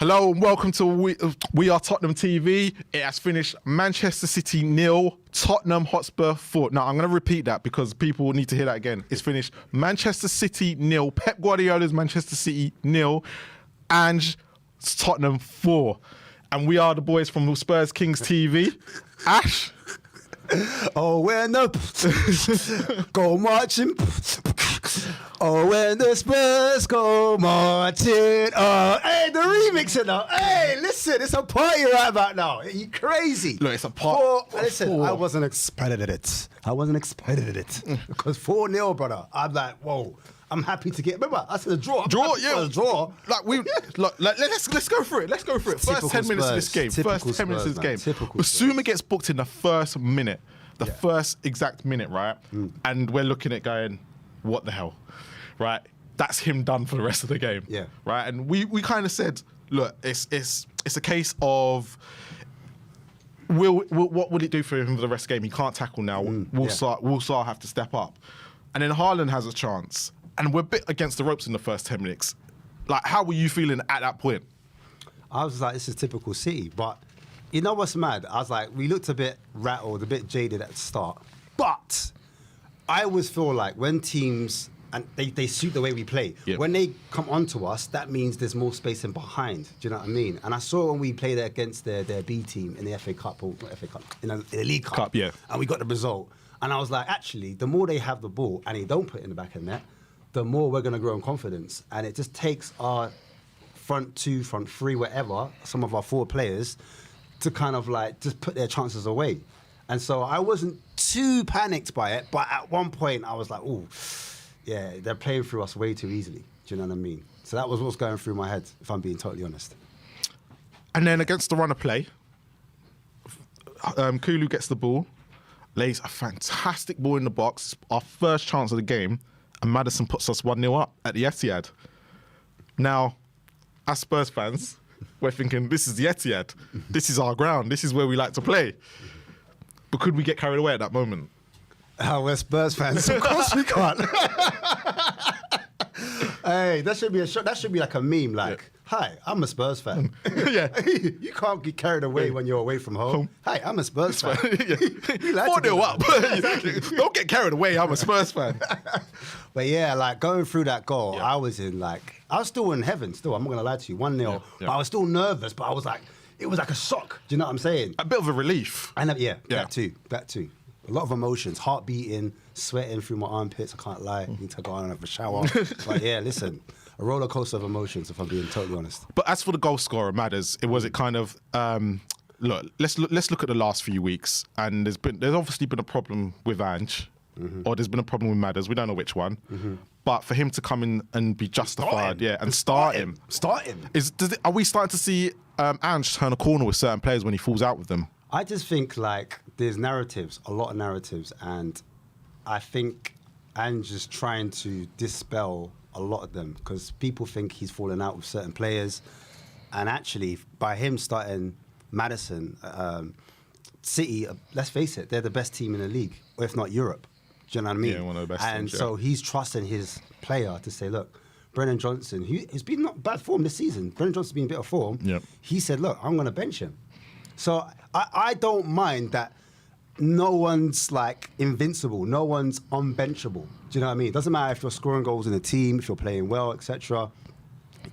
Hello and welcome to We Are Tottenham TV. It has finished Manchester City 0, Tottenham Hotspur 4. Now, I'm going to repeat that because people will need to hear that again. It's finished Manchester City 0, Pep Guardiola's Manchester City 0, and Tottenham 4. And we are the boys from Spurs Kings TV. Ash? Oh, when the go marching. Oh, when the Spurs go marching. Oh, hey, the remix it now. Hey, listen, it's a party right about now. Are you crazy? Look, it's a party. Listen, I wasn't expected at it. Because 4-0, brother. I'm like, whoa. I'm happy to get. Remember, I said a draw. Draw, yeah. A draw. Let's go for it. Let's go for it. First 10 minutes of this game. First 10 minutes of this game. Basuma gets booked in the first minute. The first exact minute, right? And we're looking at going, what the hell? Right? That's him done for the rest of the game. Yeah. Right? And we kind of said, look, it's a case of what will it do for him for the rest of the game? He can't tackle now. Will Sarr have to step up? And then Haaland has a chance. And we're a bit against the ropes in the first 10 minutes. Like, how were you feeling at that point? I was like, this is typical City. But you know what's mad? I was like, we looked a bit rattled, a bit jaded at the start. But I always feel like when teams, and they suit the way we play, when they come onto us, that means there's more space in behind. Do you know what I mean? And I saw when we played against their B team in the FA Cup, or not FA Cup, in the League Cup, and we got the result. And I was like, actually, the more they have the ball and they don't put it in the back of the net, the more we're going to grow in confidence. And it just takes our front two, front three, whatever, some of our forward players, to kind of like just put their chances away. And so I wasn't too panicked by it, but at one point I was like, oh, yeah, they're playing through us way too easily. Do you know what I mean? So that was what's going through my head, if I'm being totally honest. And then against the run of play, Kulu gets the ball, lays a fantastic ball in the box, our first chance of the game, and Madison puts us 1-0 up at the Etihad. Now, as Spurs fans, we're thinking, this is the Etihad. This is our ground. This is where we like to play. But could we get carried away at that moment? We're Spurs fans. Of course we can't. Hey, that should be that should be like a meme, like, hi, I'm a Spurs fan. You can't get carried away when you're away from home. Hi, I'm a Spurs fan. 4-0 up. Don't get carried away, I'm a Spurs fan. But yeah, like going through that goal, I was still in heaven still, I'm not gonna lie to you, 1-0. But I was still nervous, but I was like, it was like a shock. Do you know what I'm saying? A bit of a relief. And that too. A lot of emotions, heart beating, sweating through my armpits. I can't lie. Need to go on and have a shower. But yeah, listen, a roller coaster of emotions, if I'm being totally honest. But as for the goal scorer, Matters, it kind of look. Let's look at the last few weeks, and there's obviously been a problem with Ange, or there's been a problem with Matters. We don't know which one. But for him to come in and be justified, start him. Are we starting to see Ange turn a corner with certain players when he falls out with them? I just think like there's a lot of narratives, and I think Ange is trying to dispel a lot of them because people think he's fallen out with certain players, and actually by him starting Madison, City, let's face it, they're the best team in the league, or if not Europe. Do you know what I mean? Yeah, one of the best and teams, so he's trusting his player to say, look, Brennan Johnson, he's been not bad form this season. Brennan Johnson's been a bit of form. Yep. He said, look, I'm going to bench him. So I don't mind that no one's like invincible, no one's unbenchable. Do you know what I mean? It doesn't matter if you're scoring goals in a team, if you're playing well, etc.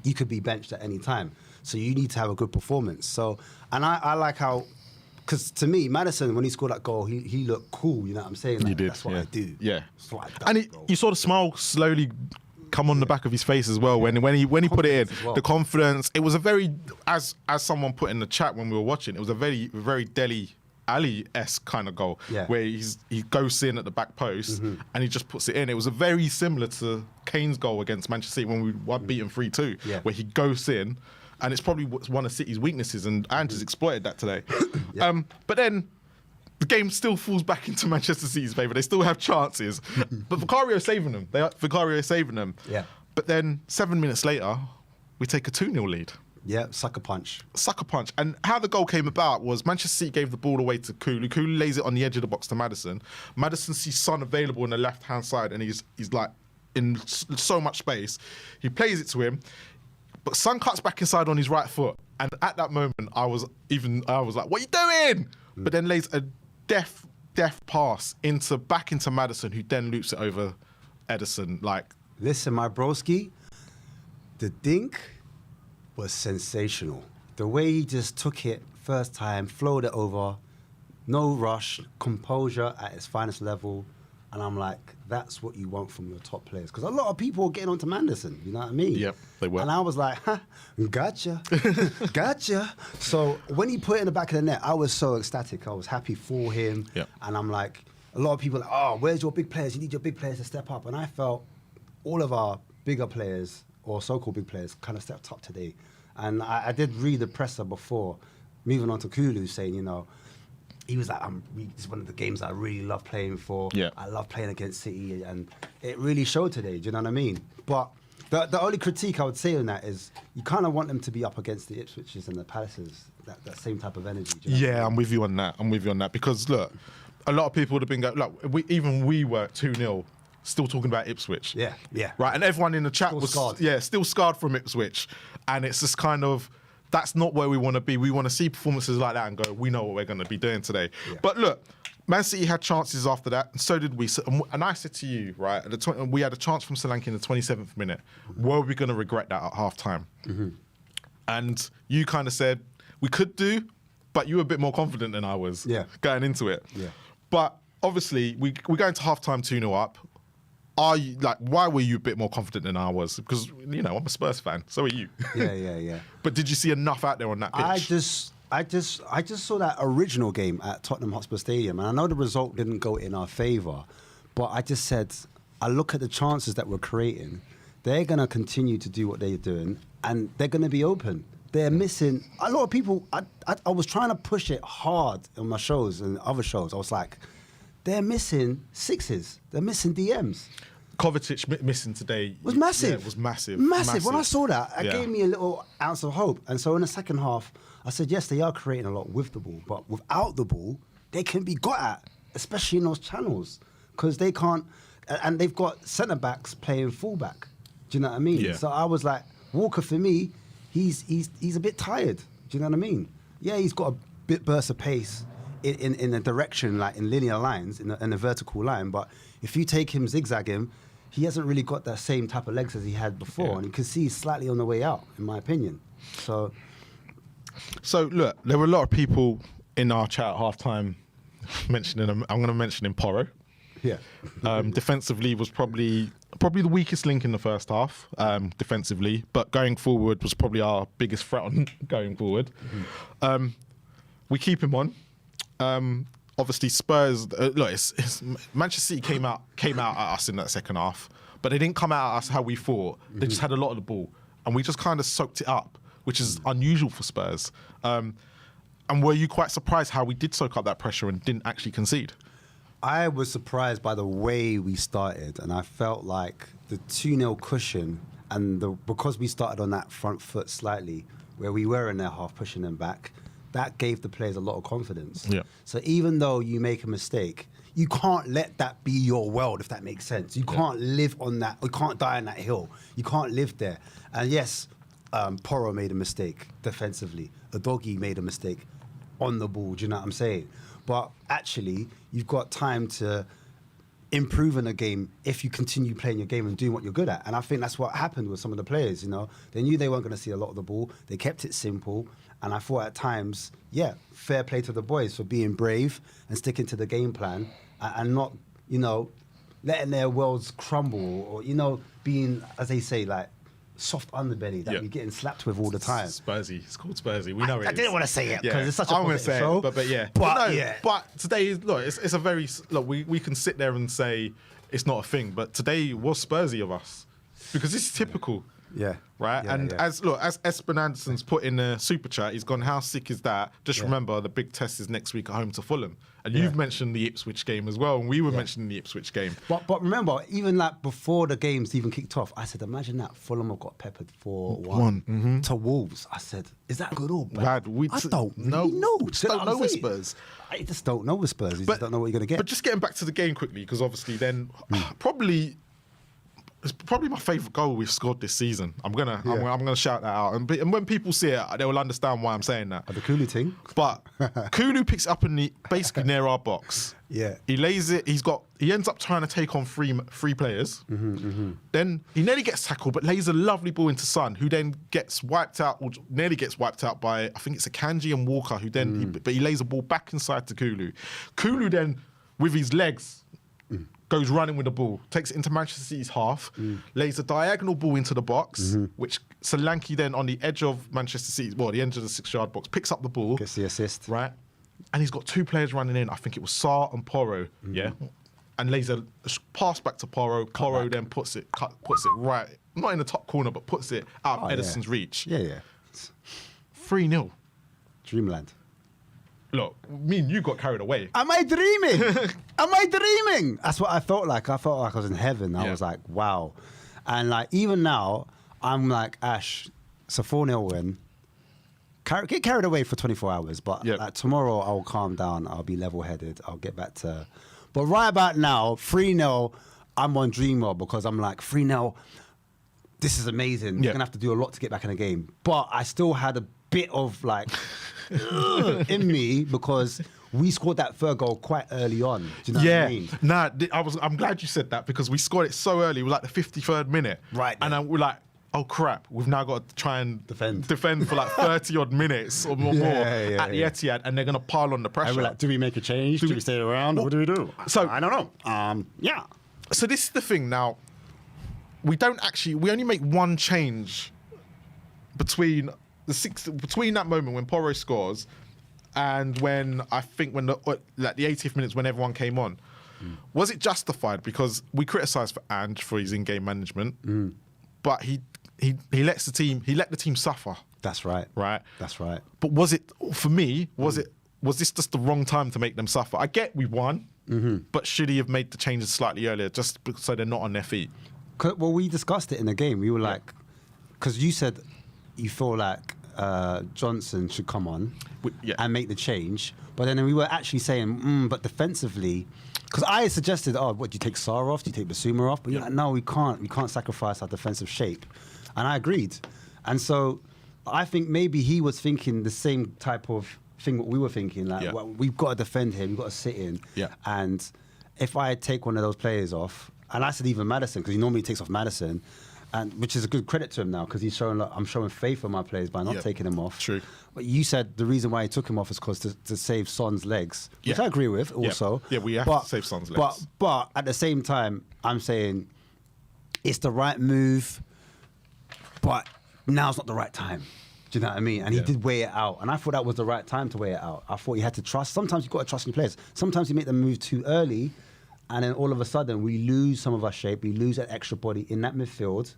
You could be benched at any time. So you need to have a good performance. So, and I like how, because to me, Madison, when he scored that goal, he looked cool. You know what I'm saying? Like, He did. That's what I do. Yeah. That's what I do, And you saw the smile slowly come on the back of his face as well when he put it in. Well. The confidence. It was a very, as someone put in the chat when we were watching, it was a very, very Dele Alli-esque kind of goal where he goes in at the back post and he just puts it in. It was a very similar to Kane's goal against Manchester City when we were beaten 3-2, where he goes in, and it's probably one of City's weaknesses, and Ange has exploited that today. But then the game still falls back into Manchester City's favour. They still have chances, but Vicario saving them. Yeah. But then 7 minutes later, we take a 2-0 lead. Yeah, sucker punch. And how the goal came about was Manchester City gave the ball away to Kulu. Kulu lays it on the edge of the box to Madison. Madison sees Son available on the left-hand side, and he's like in so much space. He plays it to him. But Son cuts back inside on his right foot. And at that moment, I was like, what are you doing? But then lays a deft pass back into Madison, who then loops it over Edison. Like, listen, my broski, the dink was sensational. The way he just took it first time, flowed it over, no rush, composure at its finest level. And I'm like, that's what you want from your top players. Because a lot of people were getting onto Madison, you know what I mean? Yep, they were. And I was like, gotcha, gotcha. So when he put it in the back of the net, I was so ecstatic. I was happy for him. Yep. And I'm like, a lot of people are like, oh, where's your big players? You need your big players to step up. And I felt all of our bigger players, or so-called big players, kind of stepped up today. And I did read the presser before, moving on to Kulu, saying, you know, he was like, it's one of the games I really love playing for. Yeah. I love playing against City, and it really showed today, do you know what I mean? But the only critique I would say on that is you kind of want them to be up against the Ipswiches and the Palaces, that same type of energy. Do you know what I mean? I'm with you on that. Because, look, a lot of people would have been going, look, we were 2-0, still talking about Ipswich. Yeah. Right, and everyone in the chat Still was scarred. still scarred from Ipswich. And it's just kind of, that's not where we want to be. We want to see performances like that and go, we know what we're going to be doing today. Yeah. But look, Man City had chances after that, and so did we. And I said to you, right, we had a chance from Solanke in the 27th minute. Were we going to regret that at half-time? Mm-hmm. And you kind of said, we could do, but you were a bit more confident than I was going into it. Yeah. But obviously, we go into half-time 2-0 up. Why were you a bit more confident than I was? Because, you know, I'm a Spurs fan, so are you. Yeah. But did you see enough out there on that pitch? I just saw that original game at Tottenham Hotspur Stadium, and I know the result didn't go in our favour, but I just said, I look at the chances that we're creating, they're going to continue to do what they're doing, and they're going to be open. They're missing, a lot of people, I was trying to push it hard on my shows and other shows. I was like, they're missing sixes, they're missing DMs. Kovacic missing today was massive. Yeah, it was massive. When I saw that, it gave me a little ounce of hope. And so in the second half, I said, yes, they are creating a lot with the ball, but without the ball, they can be got at, especially in those channels, because they can't. And they've got centre backs playing fullback. Do you know what I mean? Yeah. So I was like, Walker for me, he's a bit tired. Do you know what I mean? Yeah, he's got a bit burst of pace in a direction, like in linear lines, in a vertical line. But if you take him, zigzag him, he hasn't really got that same type of legs as he had before. And you can see he's slightly on the way out, in my opinion. So look, there were a lot of people in our chat at halftime mentioning him. I'm going to mention him, Porro. Yeah. Defensively was probably the weakest link in the first half, defensively, but going forward was probably our biggest threat on going forward. Mm-hmm. We keep him on. Obviously, Spurs. Look, Manchester City came out at us in that second half, but they didn't come out at us how we thought. They just had a lot of the ball, and we just kind of soaked it up, which is unusual for Spurs. And were you quite surprised how we did soak up that pressure and didn't actually concede? I was surprised by the way we started, and I felt like the 2-0 cushion, and because we started on that front foot slightly, where we were in their half pushing them back, that gave the players a lot of confidence. Yeah. So even though you make a mistake, you can't let that be your world, if that makes sense. You can't live on that. You can't die on that hill. You can't live there. And yes, Porro made a mistake defensively. Udogie made a mistake on the ball. Do you know what I'm saying? But actually, you've got time to improve in a game if you continue playing your game and doing what you're good at. And I think that's what happened with some of the players, you know. They knew they weren't going to see a lot of the ball. They kept it simple. And I thought at times, fair play to the boys for being brave and sticking to the game plan and not, you know, letting their worlds crumble or, you know, being, as they say, like, soft underbelly that you're getting slapped with all the time. Spursy. It's called Spursy. We know it. I didn't want to say it because it's such a positive show. But yeah. But today, look, it's a very... Look, we can sit there and say it's not a thing, but today was Spursy of us because it's typical. Yeah. Right? As Espen Anderson's put in the super chat, he's gone, how sick is that? Just remember, the big test is next week at home to Fulham. And you've mentioned the Ipswich game as well, and we were mentioning the Ipswich game. But remember, even like before the games even kicked off, I said, imagine that Fulham have got peppered 4-1 to Wolves. I said, is that good or bad? I don't know. Just don't know with Spurs. I just don't know with Spurs. You just don't know what you're going to get. But just getting back to the game quickly, because obviously then probably... It's probably my favourite goal we've scored this season. I'm gonna shout that out, and when people see it, they will understand why I'm saying that. The Kulu thing, but Kulu picks it up basically near our box. Yeah, he lays it. He ends up trying to take on three players. Then he nearly gets tackled, but lays a lovely ball into Son, who then gets wiped out, or nearly gets wiped out by, I think it's Akanji and Walker, who then but he lays a ball back inside to Kulu. Kulu then with his legs. Goes running with the ball, takes it into Manchester City's half, lays a diagonal ball into the box, which Solanke then on the edge of Manchester City's, the edge of the 6-yard box, picks up the ball. Gets the assist. Right? And he's got 2 players running in. I think it was Sarr and Porro, yeah? And lays a pass back to Porro. Porro then puts it right, not in the top corner, but puts it out of Edison's reach. Yeah. 3-0. Dreamland. Look, me and you got carried away. Am I dreaming? Am I dreaming? That's what I felt like. I felt like I was in heaven. I was like, wow. And like, even now, I'm like, Ash, it's a 4-0 win. Get carried away for 24 hours, but like, tomorrow I'll calm down. I'll be level-headed. I'll get back to... But right about now, 3-0, I'm on dream mode because I'm like, 3-0, this is amazing. We're going to have to do a lot to get back in the game. But I still had a bit of like... in me because we scored that third goal quite early on. Do you know what I mean? Nah, I'm glad you said that because we scored it so early. It was like the 53rd minute. Right. And we're like, oh crap, we've now got to try and defend for like 30 odd minutes or more at the Etihad, and they're going to pile on the pressure. And we're like, do we make a change? Do we stay around? What do we do? So I don't know. Yeah. So this is the thing now. We only make one change between that moment when Porro scores and when the 80th minutes when everyone came on. Was it justified? Because we criticised for Ange for his in-game management, but he let the team suffer. That's right. Right? That's right. But was this just the wrong time to make them suffer? I get we won, but should he have made the changes slightly earlier just so they're not on their feet? Well, we discussed it in the game. We were like, because you said you feel like Johnson should come on and make the change. But then we were actually saying, but defensively, because I suggested, do you take Sarr off? Do you take Basuma off? But you're like, no, we can't. We can't sacrifice our defensive shape. And I agreed. And so I think maybe he was thinking the same type of thing what we were thinking. Like, well, we've got to defend him. We've got to sit in. Yeah. And if I take one of those players off, and I said even Madison, because he normally takes off Madison, and which is a good credit to him now because I'm showing faith in my players by not taking him off. True. But you said the reason why he took him off is because to save Son's legs, which I agree with also. Yeah, we have to save Son's legs. But at the same time, I'm saying it's the right move, but now's not the right time. Do you know what I mean? And he did weigh it out. And I thought that was the right time to weigh it out. I thought you had to trust. Sometimes you've got to trust in your players. Sometimes you make them move too early, and then all of a sudden we lose some of our shape. We lose that extra body in that midfield,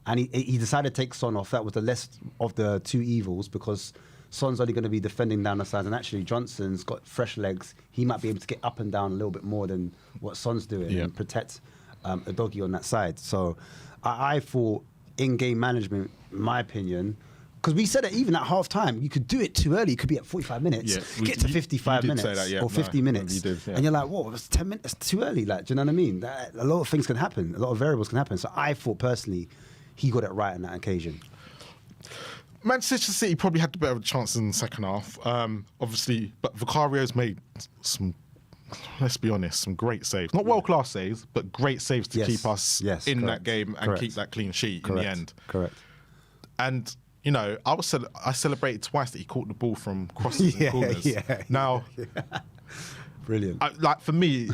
and he decided to take Son off. That was the less of the two evils because Son's only going to be defending down the side, and actually Johnson's got fresh legs. He might be able to get up and down a little bit more than what Son's doing and protect a doggy on that side. So I thought in-game management, in my opinion, because we said that even at half-time, you could do it too early. It could be at 45 minutes, get to 55 minutes or 50 minutes. And you're like, whoa, it's 10 minutes, it's too early. Like, do you know what I mean? A lot of things can happen. A lot of variables can happen. So I thought, personally, he got it right on that occasion. Manchester City probably had the better chance in the second half, obviously, but Vicario's made some, let's be honest, some great saves. Not world-class saves, but great saves to keep us in that game and keep that clean sheet in the end. Correct. And I celebrated twice that he caught the ball from crosses and corners. Now, brilliant. For me,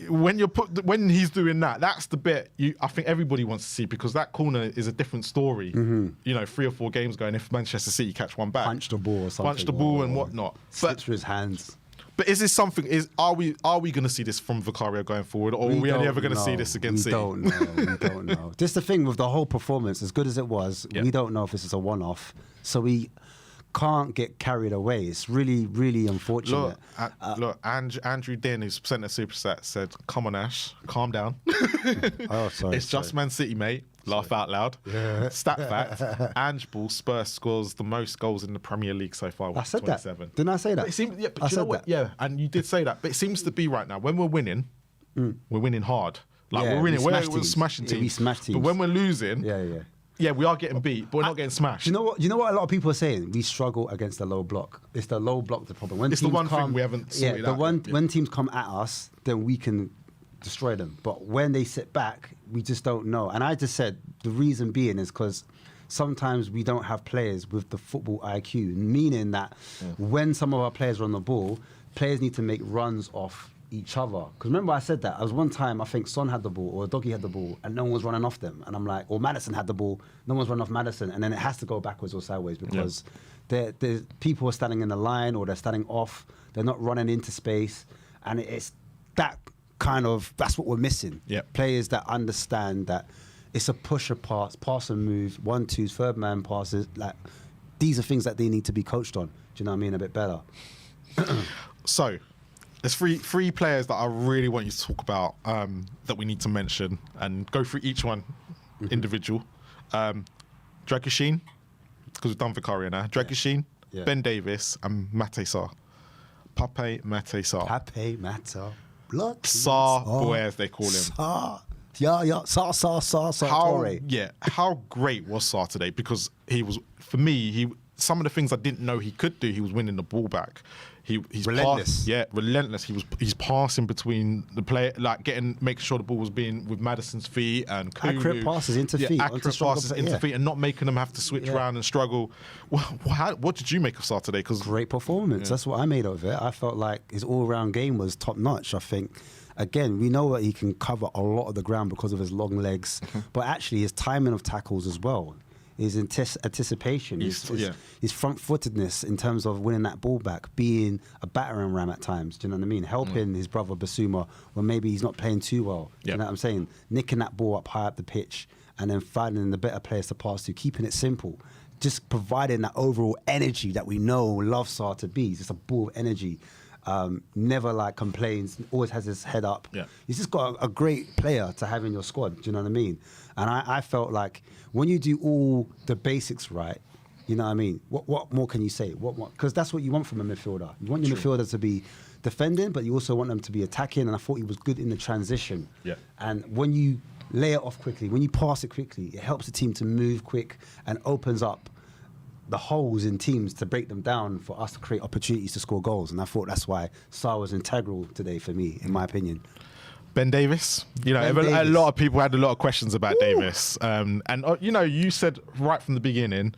when he's doing that, that's the bit I think everybody wants to see because that corner is a different story. 3 or 4 games ago, and if Manchester City catch one back, punch the ball or something, punch the ball and whatnot. Slips through his hands. But is this something? Are we going to see this from Vicario going forward, or are we only ever going to see this against City? We don't know. Just the thing with the whole performance, as good as it was, we don't know if this is a one-off. So we can't get carried away. It's really, really unfortunate. Look, Andrew Din, who's sent a superstat, said, "Come on, Ash, calm down. Sorry. It's just Man City, mate. Laugh out loud." Stat fact: Ange Ball Spurs scores the most goals in the Premier League so far. I said 27. That. Didn't I say that? But it seems, but you know what? Yeah, and you did say that. But it seems to be right now when we're winning, we're winning hard. Like we're winning, we're smashing teams. We smash teams. But when we're losing, yeah, we are getting beat, but we're not getting smashed. You know what? You know what? A lot of people are saying we struggle against the low block. It's the low block the problem. When it's the one thing we haven't sorted out. When teams come at us, then we can destroy them. But when they sit back, we just don't know. And I just said the reason being is because sometimes we don't have players with the football IQ, meaning that when some of our players are on the ball, players need to make runs off each other. Because remember I said that. I was one time, I think Son had the ball or Doggy had the ball and no one was running off them. And I'm like, or Madison had the ball, no one's running off Madison. And then it has to go backwards or sideways because there's people are standing in the line or they're standing off. They're not running into space. And it's that kind of, that's what we're missing. Players that understand that it's a pusher pass and move, 1-2s, third man passes. Like, these are things that they need to be coached on. Do you know what I mean? A bit better. So, there's three players that I really want you to talk about that we need to mention and go through each one individual. Dragusin, because we've done Vicaria now. Dragusin, Ben Davies, and Mate Sarr. Pape Mate Sarr. Pape Mate Sarr. Blood. Sarr boy, as they call him. Sarr. Sarr. How great was Sarr today? Because he was, for me, some of the things I didn't know he could do, he was winning the ball back. He's relentless. Relentless. He's passing between the player, like making sure the ball was being with Madison's feet and Kulu. Accurate passes into feet. Accurate passes into feet and not making them have to switch around and struggle. What did you make of Sarr today? Great performance. That's what I made of it. I felt like his all-round game was top notch. I think. Again, we know that he can cover a lot of the ground because of his long legs, but actually his timing of tackles as well, his anticipation, his front-footedness in terms of winning that ball back, being a battering ram at times, do you know what I mean? Helping his brother Basuma when maybe he's not playing too well, do you know what I'm saying? Nicking that ball up high up the pitch and then finding the better players to pass to, keeping it simple. Just providing that overall energy that we know love Sarr to be. He's just a ball of energy. Never like complains, always has his head up. He's just got a great player to have in your squad, do you know what I mean? And I felt like when you do all the basics right, you know what I mean? What more can you say? Because that's what you want from a midfielder. You want your midfielder to be defending, but you also want them to be attacking, and I thought he was good in the transition. And when you lay it off quickly, when you pass it quickly, it helps the team to move quick and opens up the holes in teams to break them down for us to create opportunities to score goals. And I thought that's why Sarr was integral today for me, in my opinion. Ben Davies, a lot of people had a lot of questions about Davies. And you said right from the beginning,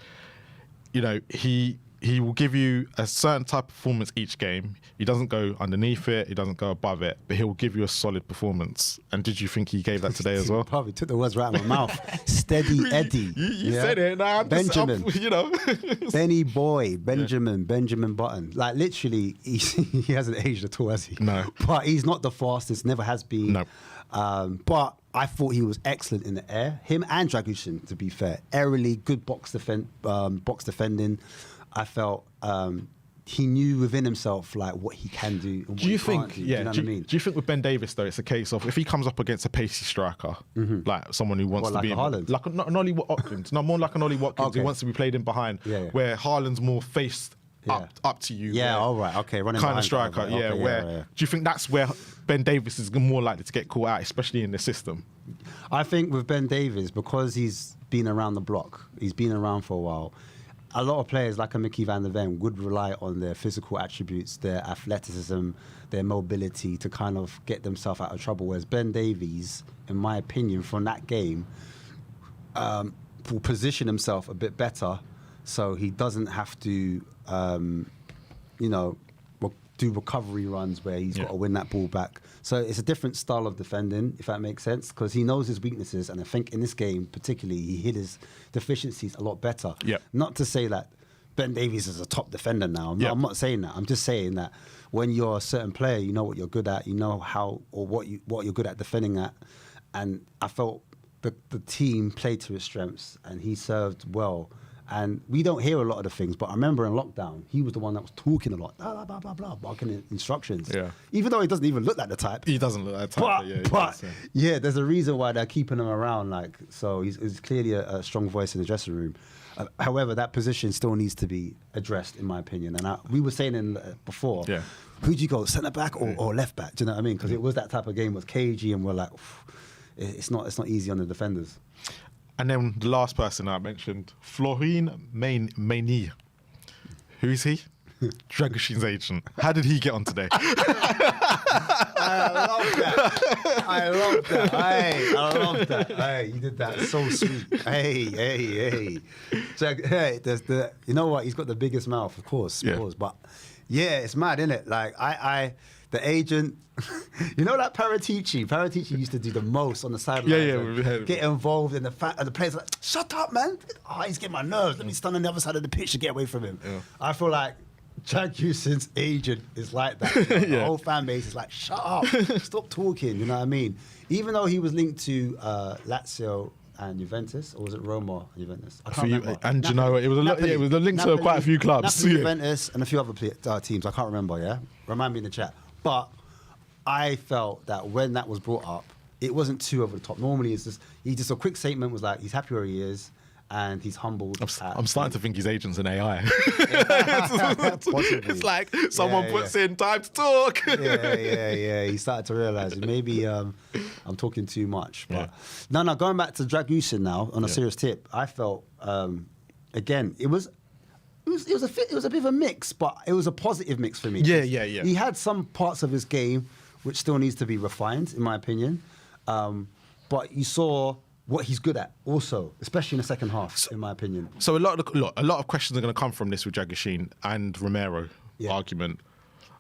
he will give you a certain type of performance each game. He doesn't go underneath it. He doesn't go above it, but he'll give you a solid performance. And did you think he gave that today as well? Probably took the words right out of my mouth. Steady Eddie. You said it. Nah, Benjamin. Benny Boy. Benjamin Button. Like literally, he hasn't aged at all, has he? No. But he's not the fastest, never has been. No. But I thought he was excellent in the air. Him and Dragusin, to be fair. Aerially, good box defending. I felt he knew within himself like what he can do and what he can't do. Do you know what I mean? Do you think with Ben Davies though, it's a case of if he comes up against a pacey striker, like someone who wants to be like an Ollie Watkins, more like an Ollie Watkins who wants to be played in behind, where Haaland's more faced up to you. Running kind of striker. Do you think that's where Ben Davies is more likely to get caught out, especially in the system? I think with Ben Davies, because he's been around the block, he's been around for a while. A lot of players like a Mickey van der Ven would rely on their physical attributes, their athleticism, their mobility to kind of get themselves out of trouble. Whereas Ben Davies, in my opinion, from that game, will position himself a bit better so he doesn't have to, do recovery runs where he's got to win that ball back. So it's a different style of defending, if that makes sense, because he knows his weaknesses, and I think in this game particularly he hid his deficiencies a lot better. Not to say that Ben Davies is a top defender now. I'm not saying that. I'm just saying that when you're a certain player, you know what you're good at, you know how or what you're good at defending at, and I felt the team played to his strengths and he served well. And we don't hear a lot of the things, but I remember in lockdown, he was the one that was talking a lot, blah, blah, blah, blah, barking instructions. Even though he doesn't even look like the type. He doesn't look like the type, but there's a reason why they're keeping him around. Like, so he's clearly a strong voice in the dressing room. However, that position still needs to be addressed, in my opinion. And we were saying before, who'd you go, centre back or left back? Do you know what I mean? Because it was that type of game, was cagey, and we're like, it's not easy on the defenders. And then the last person I mentioned, Florine Maini. Who is he? Dragusin's agent. How did he get on today? I love that. Hey, I love that. Hey, you did that so sweet. Hey. You know what? He's got the biggest mouth, of course. But yeah, it's mad, isn't it? Like the agent, you know that Paratici? Paratici used to do the most on the sideline. Get involved in the and the players are like, shut up, man. Oh, he's getting my nerves. Let me stand on the other side of the pitch to get away from him. Yeah. I feel like Dragusin's agent is like that. You know? The whole fan base is like, shut up, stop talking. You know what I mean? Even though he was linked to Lazio and Juventus, or was it Roma and Juventus? I can't remember. And you know, it was a link to quite a few clubs. Napoli, Juventus, and a few other teams. I can't remember. Yeah, remind me in the chat. But I felt that when that was brought up, it wasn't too over the top. Normally, it's just a quick statement was like he's happy where he is. And he's humbled. I'm starting to think his agent's an AI. It's like someone puts in time to talk. Yeah. He started to realise maybe I'm talking too much. But no. Going back to Dragusin now on a serious tip, I felt again it was a bit of a mix, but it was a positive mix for me. Yeah. He had some parts of his game which still needs to be refined, in my opinion. But you saw what he's good at also, especially in the second half, in my opinion. So a lot of questions are going to come from this with Dragusin and Romero argument.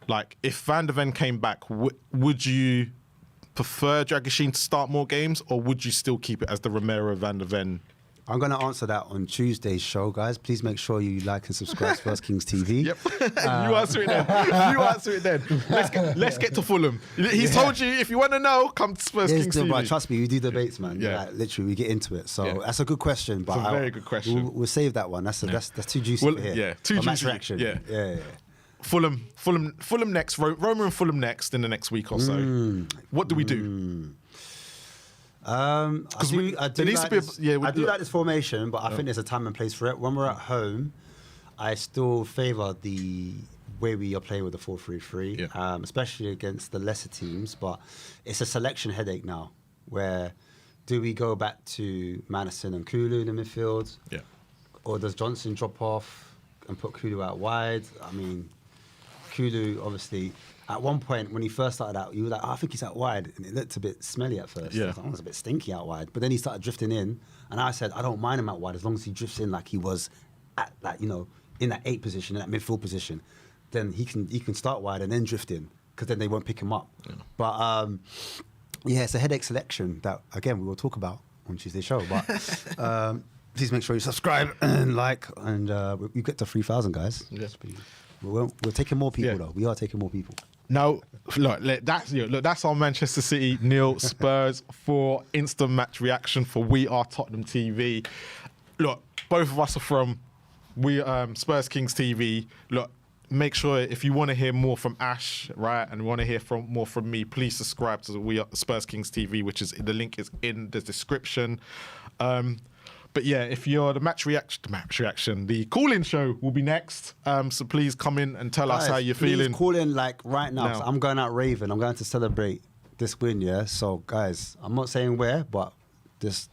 Like, if Van der Ven came back, would you prefer Dragusin to start more games, or would you still keep it as the Romero Van der Ven? I'm going to answer that on Tuesday's show, guys. Please make sure you like and subscribe to First Kings TV. Yep. You answer it then. Let's get to Fulham. He's told you, if you want to know, come to First Kings TV. But trust me, we do debates, man. Yeah. Like, literally, we get into it. So that's a good question. But it's a very good question. We'll save that one. That's too juicy for here. Yeah, too juicy. Match reaction. Yeah. Fulham next. Roma and Fulham next in the next week or so. What do we do? I do like this formation, but I think there's a time and place for it. When we're at home, I still favour the way we are playing with the 4-3-3, especially against the lesser teams. But it's a selection headache now, where do we go back to Madison and Kulu in the midfield? Yeah. Or does Johnson drop off and put Kulu out wide? I mean, Kulu, obviously, at one point when he first started out, you were like, I think he's out wide. And it looked a bit smelly at first. Yeah. I was like, it's a bit stinky out wide. But then he started drifting in. And I said, I don't mind him out wide as long as he drifts in like he was at that, in that 8 position, in that midfield position. Then he can start wide and then drift in, because then they won't pick him up. Yeah. But it's a headache selection that, again, we will talk about on Tuesday's show. But please make sure you subscribe and like. And we get to 3,000, guys. Yes. We're taking more people, though. We are taking more people. Now, look, that's our Manchester City 0 Spurs 4 instant match reaction for We Are Tottenham TV. Look, both of us are from Spurs Kings TV. Look, make sure if you want to hear more from Ash, right, and want to hear more from me, please subscribe to We Are Spurs Kings TV, the link is in the description. But yeah, if you're the match reaction, the call-in show will be next. So please come in and tell us how you're feeling. Call in right now. I'm going out raving. I'm going to celebrate this win, yeah? So guys, I'm not saying where, but just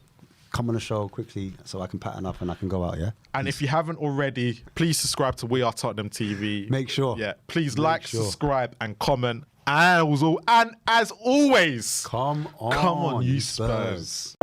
come on the show quickly so I can pattern up and I can go out, yeah? And if you haven't already, please subscribe to We Are Tottenham TV. Make sure. Yeah, please subscribe and comment. And as always, come on, you Spurs.